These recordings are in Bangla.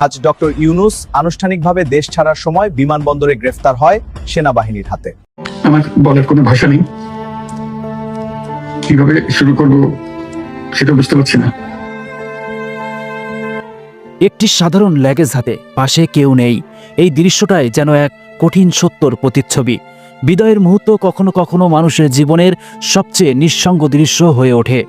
আজ ডক্টর ইউনূস আনুষ্ঠানিকভাবে দেশ ছাড়ার সময় বিমানবন্দরে গ্রেফতার হয় সেনাবাহিনীর হাতে। আমার বলার কোনো ভাষা নেই, কিভাবে শুরু করব সেটা বুঝতে পারছি না। একটি সাধারণ ল্যাগেজ হাতে, পাশে কেউ নেই। এই দৃশ্যটাই যেন এক কঠিন সত্যর প্রতিচ্ছবি। বিদায়ের মুহূর্ত কখনো কখনো মানুষের জীবনের সবচেয়ে নিঃসঙ্গ দৃশ্য হয়ে ওঠে।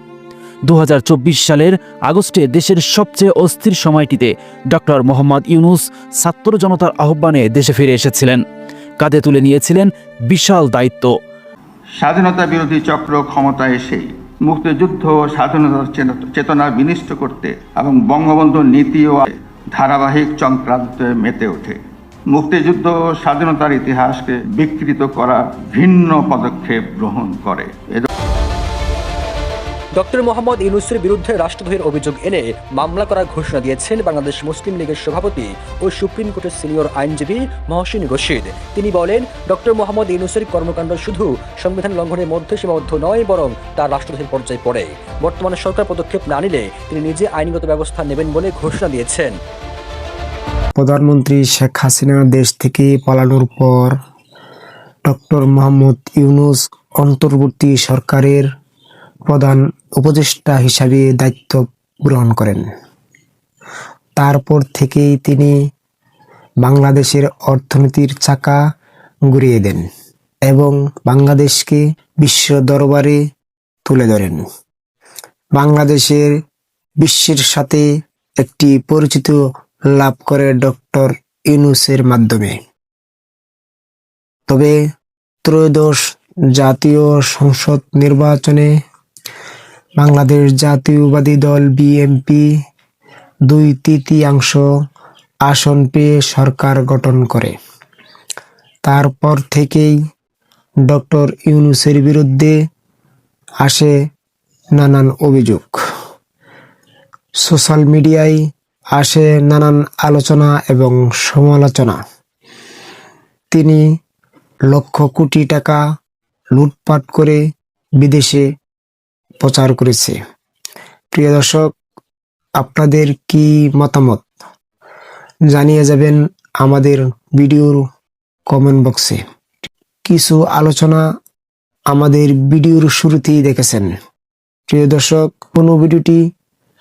2024 সালের আগস্টে দেশের সবচেয়ে অস্থির সময়টিতে ডক্টর মোহাম্মদ ইউনূস ছাত্র জনতার আহ্বানে দেশে ফিরে এসেছিলেন। কাঁধে তুলে নিয়েছিলেন বিশাল দায়িত্ব। স্বাধীনতা বিরোধী চক্র ক্ষমতায় এসেই মুক্তিযুদ্ধ ও স্বাধীনতার চেতনা বিনষ্ট করতে এবং বঙ্গবন্ধুর নীতি ও ধারাবাহিক চক্রান্তে মেতে ওঠে। মুক্তিযুদ্ধ ও স্বাধীনতার ইতিহাসকে বিকৃত করা ভিন্ন পদক্ষেপ গ্রহণ করে। ডক্টর মোহাম্মদ ইউনূসের বিরুদ্ধে রাষ্ট্রদ্রোহের অভিযোগ এনে মামলা করার ঘোষণা দিয়েছেন বাংলাদেশ মুসলিম লীগের সভাপতি ও সুপ্রিম কোর্টের সিনিয়র আইনজীবী মহসিন রশিদ। তিনি বলেন, ডক্টর মোহাম্মদ ইউনূসের কর্মকাণ্ড শুধু সংবিধান লঙ্ঘনের মধ্যে সীমাবদ্ধ নয়, বরং তার রাষ্ট্রদ্রোহের পর্যায়ে পড়ে। বর্তমানে সরকার পদক্ষেপ না নিলে তিনি নিজে আইনগত ব্যবস্থা নেবেন বলে ঘোষণা দিয়েছেন। প্রধানমন্ত্রী শেখ হাসিনা দেশ থেকে পালানোর পর ডক্টর মোহাম্মদ ইউনূস অন্তর্বর্তী সরকারের প্রধান উপদেষ্টা হিসাবে দায়িত্ব গ্রহণ করেন। তারপর থেকেই তিনি বাংলাদেশের অর্থনীতির চাকা ঘুরিয়ে দেন এবং বাংলাদেশকে বিশ্ব দরবারে তুলে ধরেন। বাংলাদেশের বিশ্বের সাথে একটি পরিচিত লাভ করে ডক্টর ইউনূসের মাধ্যমে। তবে ত্রয়োদশ জাতীয় সংসদ নির্বাচনে বাংলাদেশ জাতীয়বাদী দল বিএনপি 2/3 আসন পেয়ে সরকার গঠন করে। তারপর থেকেই ডক্টর ইউনূসের বিরুদ্ধে আসে নানান অভিযোগ। সোশ্যাল মিডিয়ায় আসে নানান আলোচনা এবং সমালোচনা। তিনি লক্ষ কোটি টাকা লুটপাট করে বিদেশে প্রচার করেছে। প্রিয় দর্শক, আপনাদের কি মতামত জানিয়ে যাবেন আমাদের ভিডিওর কমেন্ট বক্সে। কিছু আলোচনা আমাদের ভিডিওর শুরুতেই দেখেছেন। প্রিয় দর্শক, কোনো ভিডিওটি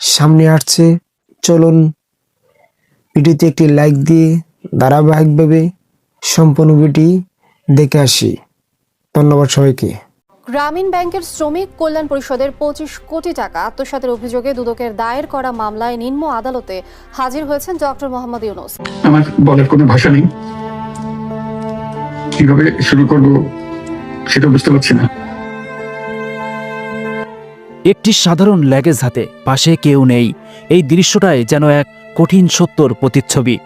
সামনে আসছে, চলুন ভিডিওতে একটি লাইক দিয়ে ধারাবাহিকভাবে সম্পূর্ণ ভিডিওটি দেখে আসি। ধন্যবাদ সবাইকে। গ্রামীণ ব্যাংকের শ্রমিক কল্যাণ পরিষদের 25 কোটি টাকা আত্মসাতের অভিযোগে দুদকের দায়ের করা মামলায় নিম্ন আদালতে হাজির হয়েছেন ডক্টর মোহাম্মদ ইউনূস। আমার বলার কোনো ভাষা নেই, কিভাবে শুরু করব সেটা বুঝতে পারছি না। একটি সাধারণ ল্যাগেজ হাতে, পাশে কেউ নেই। এই দৃশ্যটাই যেন এক কঠিন সত্যর প্রতিচ্ছবি।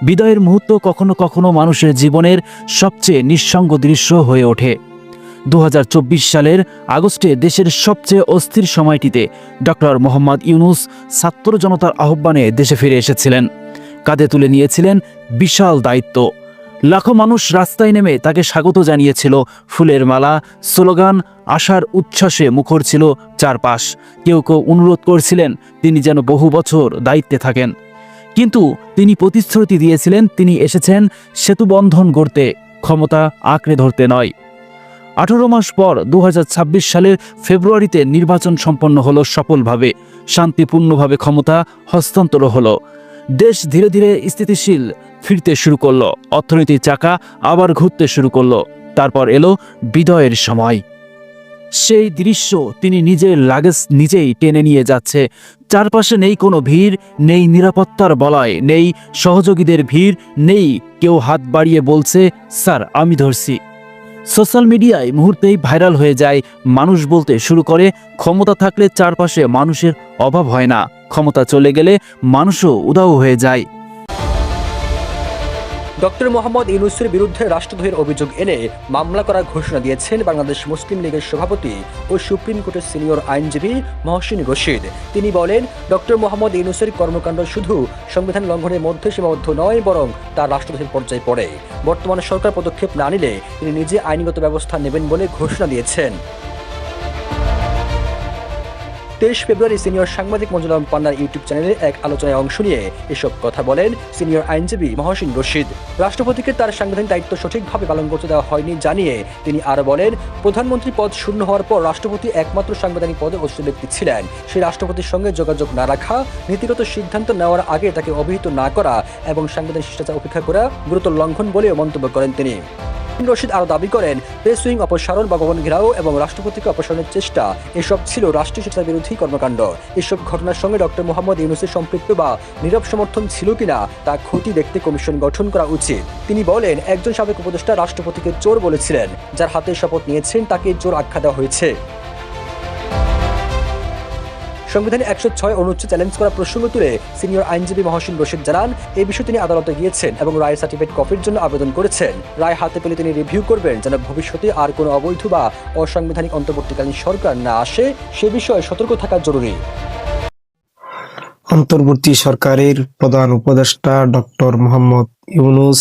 বিদায়ের মুহূর্ত কখনো কখনো মানুষের জীবনের সবচেয়ে নিঃসঙ্গ দৃশ্য হয়ে ওঠে। 2024 সালের আগস্টে দেশের সবচেয়ে অস্থির সময়টিতে ডক্টর মোহাম্মদ ইউনূস ছাত্র জনতার আহ্বানে দেশে ফিরে এসেছিলেন। কাঁধে তুলে নিয়েছিলেন বিশাল দায়িত্ব। লাখো মানুষ রাস্তায় নেমে তাকে স্বাগত জানিয়েছিল। ফুলের মালা, স্লোগান, আশার উচ্ছ্বাসে মুখর ছিল চারপাশ। কেউ কেউ অনুরোধ করছিলেন তিনি যেন বহু বছর দায়িত্বে থাকেন। কিন্তু তিনি প্রতিশ্রুতি দিয়েছিলেন তিনি এসেছেন সেতুবন্ধন গড়তে, ক্ষমতা আঁকড়ে ধরতে নয়। 18 মাস পর 2026 সালের ফেব্রুয়ারিতে নির্বাচন সম্পন্ন হলো সফলভাবে। শান্তিপূর্ণভাবে ক্ষমতা হস্তান্তর হলো। দেশ ধীরে ধীরে স্থিতিশীল ফিরতে শুরু করলো। অর্থনীতির চাকা আবার ঘুরতে শুরু করলো। তারপর এলো বিদায়ের সময়। সেই দৃশ্য, তিনি নিজের লাগেজ নিজেই টেনে নিয়ে যাচ্ছে। চারপাশে নেই কোনো ভিড়, নেই নিরাপত্তার বলয়, নেই সহযোগীদের ভিড়, নেই কেউ হাত বাড়িয়ে বলছে স্যার আমি ধরছি। সোশ্যাল মিডিয়ায় মুহূর্তেই ভাইরাল হয়ে যায়। মানুষ বলতে শুরু করে ক্ষমতা থাকলে চারপাশে মানুষের অভাব হয় না, ক্ষমতা চলে গেলে মানুষও উধাও হয়ে যায়। ডক্টর মোহাম্মদ ইউনূসের বিরুদ্ধে রাষ্ট্রদ্রোহের অভিযোগ এনে মামলা করার ঘোষণা দিয়েছেন বাংলাদেশ মুসলিম লীগের সভাপতি ও সুপ্রিম কোর্টের সিনিয়র আইনজীবী মহসিন রশিদ। তিনি বলেন, ডক্টর মোহাম্মদ ইউনূসের কর্মকাণ্ড শুধু সংবিধান লঙ্ঘনের মধ্যে সীমাবদ্ধ নয়, বরং তার রাষ্ট্রদ্রোহের পর্যায়ে পড়ে। বর্তমানে সরকার পদক্ষেপ না নিলে তিনি নিজে আইনগত ব্যবস্থা নেবেন বলে ঘোষণা দিয়েছেন। 23 ফেব্রুয়ারি সিনিয়র সাংবাদিক মঞ্জুল আলম পান্নার ইউটিউব চ্যানেলে এক আলোচনায় অংশ নিয়ে এসব কথা বলেন সিনিয়র আইনজীবী মহসিন রশিদ। রাষ্ট্রপতিকে তার সাংবিধানিক দায়িত্ব সঠিকভাবে পালন করতে দেওয়া হয়নি জানিয়ে তিনি আরো বলেন, প্রধানমন্ত্রী পদ শূন্য হওয়ার পর রাষ্ট্রপতি একমাত্র সাংবিধানিক পদে অধিষ্ঠিত ব্যক্তি ছিলেন। সেই রাষ্ট্রপতির সঙ্গে যোগাযোগ না রাখা, নীতিগত সিদ্ধান্ত নেওয়ার আগে তাকে অবহিত না করা এবং সাংবিধানিক শিষ্টাচার উপেক্ষা করা গুরুতর লঙ্ঘন বলেও মন্তব্য করেন তিনি। রশিদ আরো দাবি করেন, প্রেস উইং অপসারণ বা ভবন ঘেরাও এবং রাষ্ট্রপতিকে অপসারণের চেষ্টা এসব ছিল রাষ্ট্রীয় শিষ্টাচার বিরোধী কর্মকাণ্ড। এসব ঘটনার সঙ্গে ডক্টর মোহাম্মদ ইউনূসের সম্পৃক্ত বা নীরব সমর্থন ছিল কিনা তা খতিয়ে দেখতে কমিশন গঠন করা উচিত। তিনি বলেন, একজন সাবেক উপদেষ্টা রাষ্ট্রপতিকে চোর বলেছিলেন, যার হাতে শপথ নিয়েছেন তাকে চোর আখ্যা দেওয়া হয়েছে। সংবিধানের 106 অনুচ্ছেদ চ্যালেঞ্জ করা প্রসঙ্গ তুলে সিনিয়র আইনজীবী মহসিন রশিদ জানান, এই বিষয়ে তিনি আদালতে গিয়েছেন এবং রায়ের সার্টিফিকেট কপির জন্য আবেদন করেছেন। রায় হাতে পেলে তিনি রিভিউ করবেন যেন ভবিষ্যতে আর কোনো অবৈধ বা অসাংবিধানিক অন্তর্বর্তীকালীন সরকার না আসে, সে বিষয়ে সতর্ক থাকা জরুরি। অন্তর্বর্তী সরকারের প্রধান উপদেষ্টা ডক্টর মোহাম্মদ ইউনূস,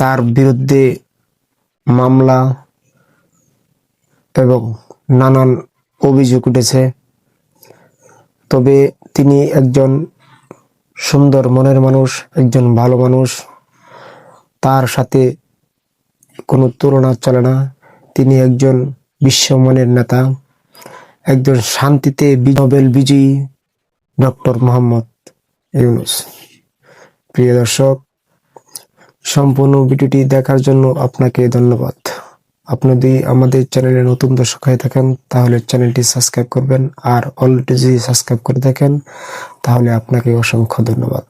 তার বিরুদ্ধে মামলা এবং নানান অভিযোগ উঠেছে। তবে তিনি একজন সুন্দর মনের মানুষ, একজন ভালো মানুষ, তার সাথে কোনো তুলনা চলে না। তিনি একজন বিশ্বমানের নেতা, একজন শান্তিতে নোবেল বিজয়ী ডক্টর মোহাম্মদ ইউনূস। প্রিয় দর্শক, সম্পূর্ণ ভিডিওটি দেখার জন্য আপনাকে ধন্যবাদ। আপনি যদি আমাদের চ্যানেলে নতুন দর্শক হয়ে থাকেন তাহলে চ্যানেলটি সাবস্ক্রাইব করবেন, আর অলরেডি যদি সাবস্ক্রাইব করে থাকেন তাহলে আপনাকে অসংখ্য ধন্যবাদ।